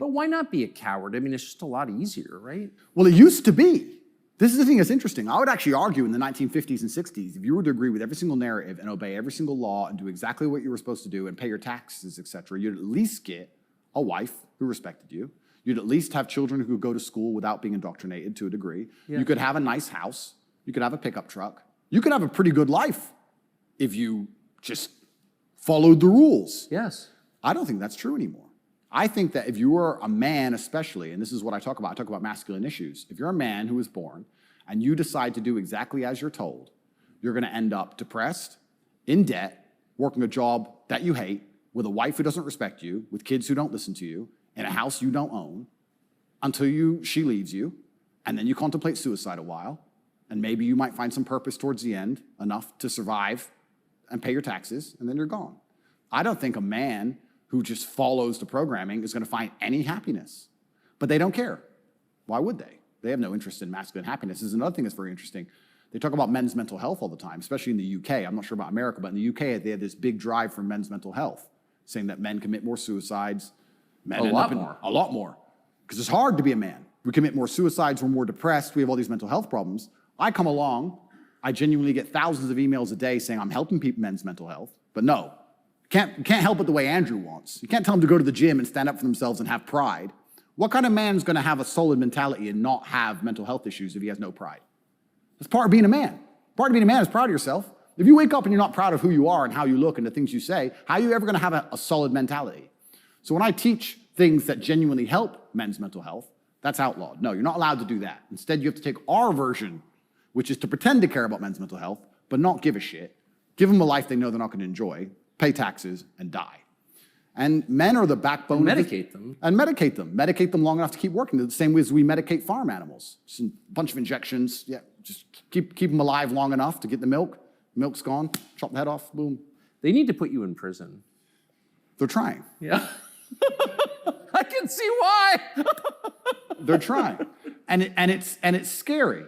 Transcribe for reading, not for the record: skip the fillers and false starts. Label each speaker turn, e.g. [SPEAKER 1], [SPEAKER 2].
[SPEAKER 1] But why not be a coward? I mean, it's just a lot easier, right?
[SPEAKER 2] Well, it used to be. This is the thing that's interesting. I would actually argue in the 1950s and 60s, if you were to agree with every single narrative and obey every single law and do exactly what you were supposed to do and pay your taxes, etc., you'd at least get a wife who respected you. You'd at least have children who could go to school without being indoctrinated to a degree. Yeah. You could have a nice house. You could have a pickup truck. You could have a pretty good life if you just followed the rules.
[SPEAKER 1] Yes.
[SPEAKER 2] I don't think that's true anymore. I think that if you are a man especially, and this is what I talk about masculine issues. If you're a man who is born and you decide to do exactly as you're told, you're going to end up depressed, in debt, working a job that you hate, with a wife who doesn't respect you, with kids who don't listen to you, in a house you don't own, until she leaves you, and then you contemplate suicide a while, and maybe you might find some purpose towards the end, enough to survive and pay your taxes, and then you're gone. I don't think a man who just follows the programming is going to find any happiness. But they don't care. Why would they? They have no interest in masculine happiness. This is another thing that's very interesting. They talk about men's mental health all the time, especially in the UK. I'm not sure about America, but in the UK, they have this big drive for men's mental health, saying that men commit more suicides.
[SPEAKER 1] A lot more.
[SPEAKER 2] Because it's hard to be a man. We commit more suicides, we're more depressed, we have all these mental health problems. I come along, I genuinely get thousands of emails a day saying I'm helping men's mental health, but no. You can't help it the way Andrew wants. You can't tell them to go to the gym and stand up for themselves and have pride. What kind of man's going to have a solid mentality and not have mental health issues if he has no pride? That's part of being a man. Part of being a man is proud of yourself. If you wake up and you're not proud of who you are and how you look and the things you say, how are you ever going to have a solid mentality? So when I teach things that genuinely help men's mental health, that's outlawed. No, you're not allowed to do that. Instead, you have to take our version, which is to pretend to care about men's mental health, but not give a shit. Give them a life they know they're not going to enjoy, pay taxes, and die. And men are the backbone
[SPEAKER 1] and medicate them.
[SPEAKER 2] And medicate them. Medicate them long enough to keep working. The same way as we medicate farm animals. Just a bunch of injections. Yeah, just keep them alive long enough to get the milk. Milk's gone. Chop the head off. Boom.
[SPEAKER 1] They need to put you in prison.
[SPEAKER 2] They're trying.
[SPEAKER 1] Yeah. I can see why.
[SPEAKER 2] They're trying. And it's scary.